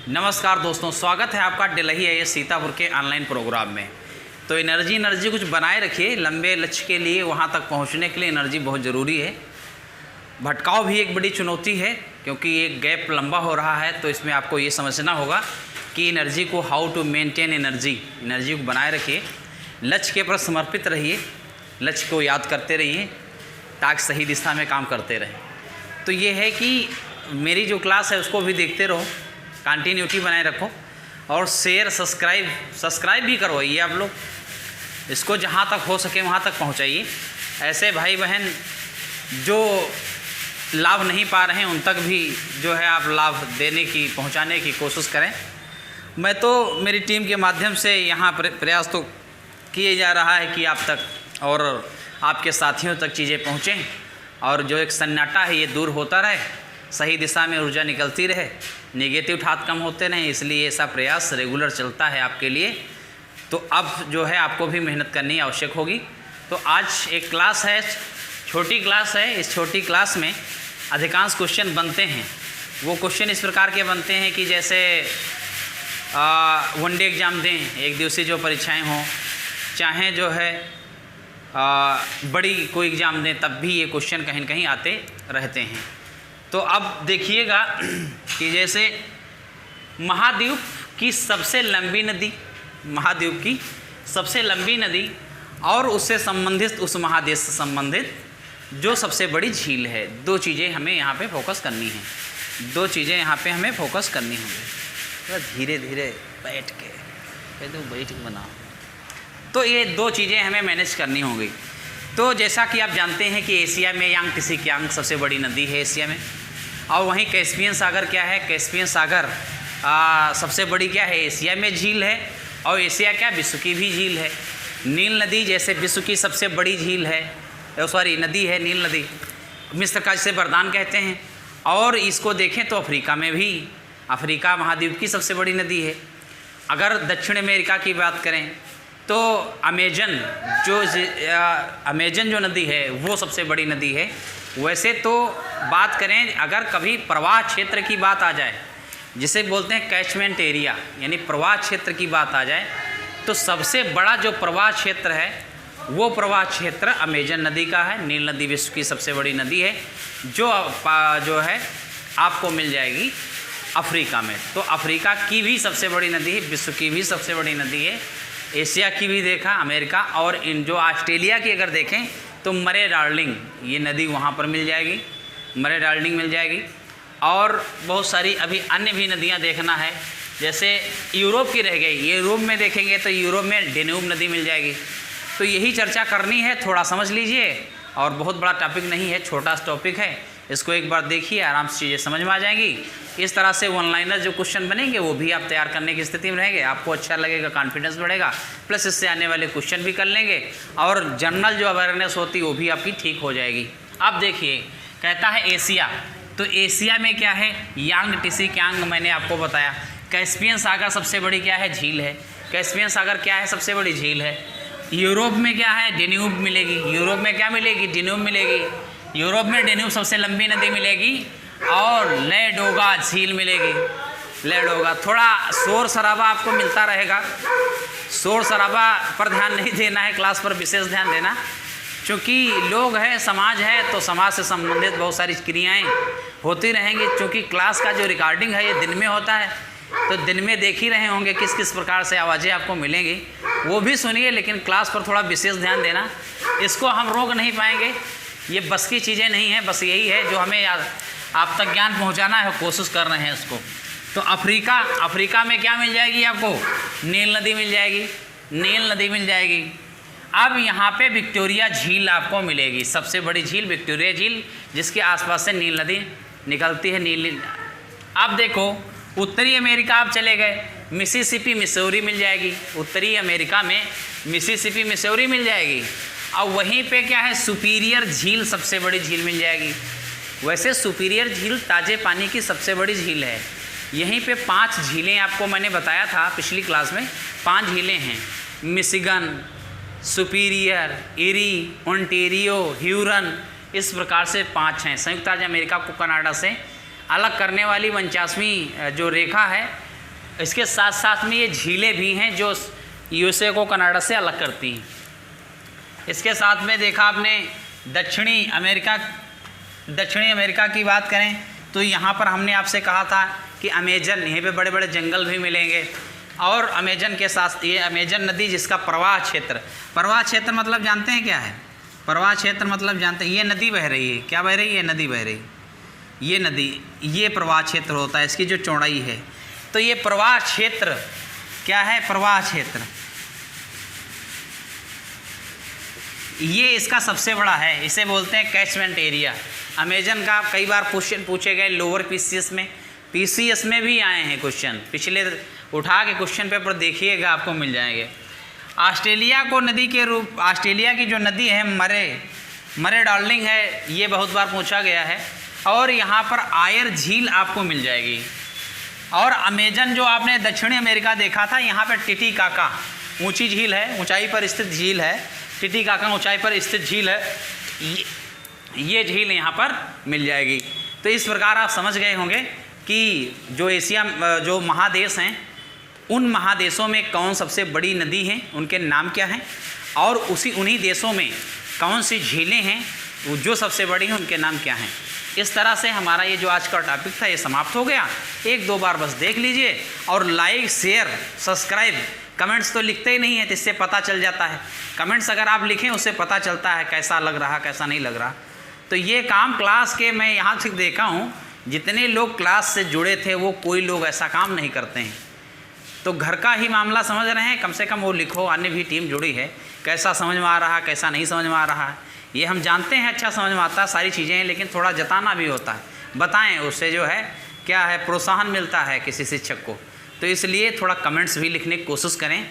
नमस्कार दोस्तों, स्वागत है आपका डेलही आईएएस सीतापुर के ऑनलाइन प्रोग्राम में। तो एनर्जी कुछ बनाए रखिए। लंबे लक्ष्य के लिए, वहाँ तक पहुँचने के लिए एनर्जी बहुत ज़रूरी है। भटकाव भी एक बड़ी चुनौती है, क्योंकि एक गैप लंबा हो रहा है। तो इसमें आपको ये समझना होगा कि एनर्जी को हाउ टू मेंटेन एनर्जी को बनाए रखिए। लक्ष्य के प्रति समर्पित रहिए, लक्ष्य को याद करते रहिए ताकि सही दिशा में काम करते रहें। तो ये है कि मेरी जो क्लास है उसको भी देखते रहो, कंटिन्यूटी बनाए रखो और शेयर सब्सक्राइब भी करवाइए। आप लोग इसको जहाँ तक हो सके वहाँ तक पहुँचाइए। ऐसे भाई बहन जो लाभ नहीं पा रहे हैं उन तक भी जो है आप लाभ देने की, पहुँचाने की कोशिश करें। मैं तो मेरी टीम के माध्यम से यहाँ प्रयास तो किए जा रहा है कि आप तक और आपके साथियों तक चीज़ें पहुँचें और जो एक सन्नाटा है ये दूर होता रहे, सही दिशा में ऊर्जा निकलती रहे, नेगेटिव ठात कम होते रहें। इसलिए ऐसा प्रयास रेगुलर चलता है आपके लिए। तो अब जो है आपको भी मेहनत करनी आवश्यक होगी। तो आज एक क्लास है, छोटी क्लास है। इस छोटी क्लास में अधिकांश क्वेश्चन बनते हैं। वो क्वेश्चन इस प्रकार के बनते हैं कि जैसे वनडे एग्ज़ाम दें, एक दिवसीय जो परीक्षाएं हों, चाहे जो है बड़ी कोई एग्ज़ाम दें, तब भी ये क्वेश्चन कहीं न कहीं आते रहते हैं। तो अब देखिएगा कि जैसे महाद्वीप की सबसे लंबी नदी और उससे संबंधित, उस महादेश से संबंधित जो सबसे बड़ी झील है, दो चीज़ें हमें यहाँ पे फोकस करनी है। दो चीज़ें यहाँ पे हमें फोकस करनी होंगी। थोड़ा धीरे धीरे बैठ के बनाओ। तो ये दो चीज़ें हमें मैनेज करनी होंगी। तो जैसा कि आप जानते हैं कि एशिया में यांगत्से कियांग सबसे बड़ी नदी है एशिया में, और वहीं कैस्पियन सागर क्या है, कैस्पियन सागर सबसे बड़ी क्या है, एशिया में झील है। और एशिया क्या, विश्व की भी झील है। नील नदी जैसे विश्व की सबसे बड़ी झील है, नदी है नील नदी, मिस्र का जिसे वरदान कहते हैं। और इसको देखें तो अफ्रीका में भी, अफ्रीका महाद्वीप की सबसे बड़ी नदी है। अगर दक्षिण अमेरिका की बात करें तो अमेजन जो नदी है वो सबसे बड़ी नदी है। वैसे तो बात करें, अगर कभी प्रवाह क्षेत्र की बात आ जाए, जिसे बोलते हैं कैचमेंट एरिया, यानी प्रवाह क्षेत्र की बात आ जाए, तो सबसे बड़ा जो प्रवाह क्षेत्र है वो प्रवाह क्षेत्र अमेजन नदी का है। नील नदी विश्व की सबसे बड़ी नदी है, जो है आपको मिल जाएगी अफ्रीका में। तो अफ्रीका की भी सबसे बड़ी नदी है, विश्व की भी सबसे बड़ी नदी है, एशिया की भी देखा, अमेरिका, और इन जो ऑस्ट्रेलिया की अगर देखें तो मरे डार्लिंग ये नदी वहाँ पर मिल जाएगी, मरे डार्लिंग मिल जाएगी। और बहुत सारी अभी अन्य भी नदियाँ देखना है। जैसे यूरोप की रह गई, यूरोप में देखेंगे तो यूरोप में डेन्यूब नदी मिल जाएगी। तो यही चर्चा करनी है, थोड़ा समझ लीजिए। और बहुत बड़ा टॉपिक नहीं है, छोटा सा टॉपिक है, इसको एक बार देखिए, आराम से चीज़ें समझ में आ जाएंगी। इस तरह से ऑनलाइनर जो क्वेश्चन बनेंगे वो भी आप तैयार करने की स्थिति में रहेंगे। आपको अच्छा लगेगा, कॉन्फिडेंस बढ़ेगा, प्लस इससे आने वाले क्वेश्चन भी कर लेंगे और जनरल जो अवेयरनेस होती है वो भी आपकी ठीक हो जाएगी। अब देखिए, कहता है एशिया, तो एशिया में क्या है, यांगत्से कियांग मैंने आपको बताया। कैस्पियन सागर सबसे बड़ी क्या है, झील है। कैस्पियन सागर क्या है, सबसे बड़ी झील है। यूरोप में क्या है, डेन्यूब मिलेगी। यूरोप में क्या मिलेगी, डेन्यूब मिलेगी। यूरोप में डेन्यूब सबसे लंबी नदी मिलेगी और लेडोगा झील मिलेगी। लेडोगा, थोड़ा शोर शराबा आपको मिलता रहेगा, शोर शराबा पर ध्यान नहीं देना है, क्लास पर विशेष ध्यान देना, क्योंकि लोग हैं, समाज है, तो समाज से संबंधित बहुत सारी क्रियाएं होती रहेंगी। क्योंकि क्लास का जो रिकॉर्डिंग है ये दिन में होता है, तो दिन में देख ही रहे होंगे किस किस प्रकार से आवाज़ें आपको मिलेंगी, वो भी सुनिए, लेकिन क्लास पर थोड़ा विशेष ध्यान देना। इसको हम रोक नहीं पाएंगे, ये बस की चीज़ें नहीं हैं, बस यही है जो हमें आप तक ज्ञान पहुंचाना है, कोशिश कर रहे हैं इसको। तो अफ्रीका में क्या मिल जाएगी आपको, नील नदी मिल जाएगी, नील नदी मिल जाएगी। अब यहाँ पे विक्टोरिया झील आपको मिलेगी, सबसे बड़ी झील विक्टोरिया झील, जिसके आसपास से नील नदी निकलती है। नील, अब देखो उत्तरी अमेरिका आप चले गए, मिसिसिपी मिसौरी मिल जाएगी। उत्तरी अमेरिका में मिसिसिपी मिसौरी मिल जाएगी। और वहीं पे क्या है, सुपीरियर झील सबसे बड़ी झील मिल जाएगी। वैसे सुपीरियर झील ताज़े पानी की सबसे बड़ी झील है। यहीं पे 5 झीलें आपको मैंने बताया था पिछली क्लास में, 5 झीलें हैं, Michigan, superior, eri, Ontario, Hurun, इस प्रकार से 5 हैं। संयुक्त राज्य अमेरिका को कनाडा से अलग करने वाली 49वीं जो रेखा है इसके साथ साथ में ये झीलें भी हैं जो यूएसए को कनाडा से अलग करती हैं। इसके साथ में देखा आपने दक्षिणी अमेरिका की बात करें तो यहाँ पर हमने आपसे कहा था कि अमेजन, यहीं पे बड़े बड़े जंगल भी मिलेंगे। और अमेजन के साथ ये अमेजन नदी जिसका प्रवाह क्षेत्र मतलब जानते हैं क्या है? प्रवाह क्षेत्र मतलब जानते हैं, ये नदी बह रही है, क्या बह रही है? नदी बह रही है, ये नदी, ये प्रवाह क्षेत्र होता है, इसकी जो चौड़ाई है। तो ये प्रवाह क्षेत्र क्या है? प्रवाह क्षेत्र ये इसका सबसे बड़ा है, इसे बोलते हैं कैचमेंट एरिया। अमेजन का कई बार क्वेश्चन पूछे गए लोअर पीसीएस में भी आए हैं क्वेश्चन, पिछले उठा के क्वेश्चन पेपर देखिएगा, आपको मिल जाएंगे। ऑस्ट्रेलिया की जो नदी है मरे डार्लिंग है, ये बहुत बार पूछा गया है। और यहाँ पर आयर झील आपको मिल जाएगी। और अमेजन जो आपने दक्षिणी अमेरिका देखा था, यहाँ पर टिटिकाका ऊंची झील है, ऊंचाई पर स्थित झील है, टिटिकाका ऊंचाई पर स्थित झील है, ये झील यहाँ पर मिल जाएगी। तो इस प्रकार आप समझ गए होंगे कि जो महादेश हैं, उन महादेशों में कौन सबसे बड़ी नदी है, उनके नाम क्या हैं, और उन्हीं देशों में कौन सी झीलें हैं जो सबसे बड़ी हैं, उनके नाम क्या हैं। इस तरह से हमारा ये जो आज का टॉपिक था ये समाप्त हो गया। एक दो बार बस देख लीजिए और लाइक, शेयर, सब्सक्राइब, कमेंट्स तो लिखते ही नहीं है, तो इससे पता चल जाता है। कमेंट्स अगर आप लिखें उससे पता चलता है कैसा लग रहा, कैसा नहीं लग रहा। तो ये काम क्लास के मैं यहाँ तक देखा हूँ, जितने लोग क्लास से जुड़े थे वो कोई लोग ऐसा काम नहीं करते हैं। तो घर का ही मामला समझ रहे हैं, कम से कम वो लिखो, अन्य भी टीम जुड़ी है, कैसा समझ में आ रहा, कैसा नहीं समझ में आ रहा है। ये हम जानते हैं अच्छा समझ में आता है सारी चीज़ें, लेकिन थोड़ा जताना भी होता है, बताएं, उससे जो है क्या है, प्रोत्साहन मिलता है किसी शिक्षक को। तो इसलिए थोड़ा कमेंट्स भी लिखने की कोशिश करें,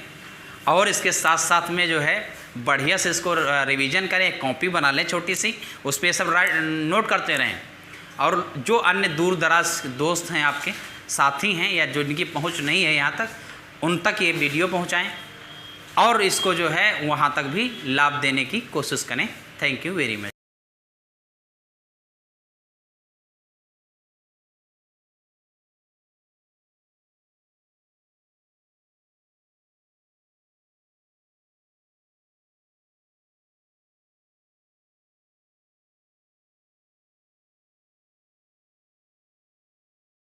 और इसके साथ साथ में जो है बढ़िया से इसको रिवीजन करें, एक कॉपी बना लें छोटी सी, उस पर सब नोट करते रहें। और जो अन्य दूर दराज दोस्त हैं, आपके साथी हैं, या जो इनकी पहुंच नहीं है यहाँ तक, उन तक ये वीडियो पहुंचाएं, और इसको जो है वहाँ तक भी लाभ देने की कोशिश करें। Thank you very much.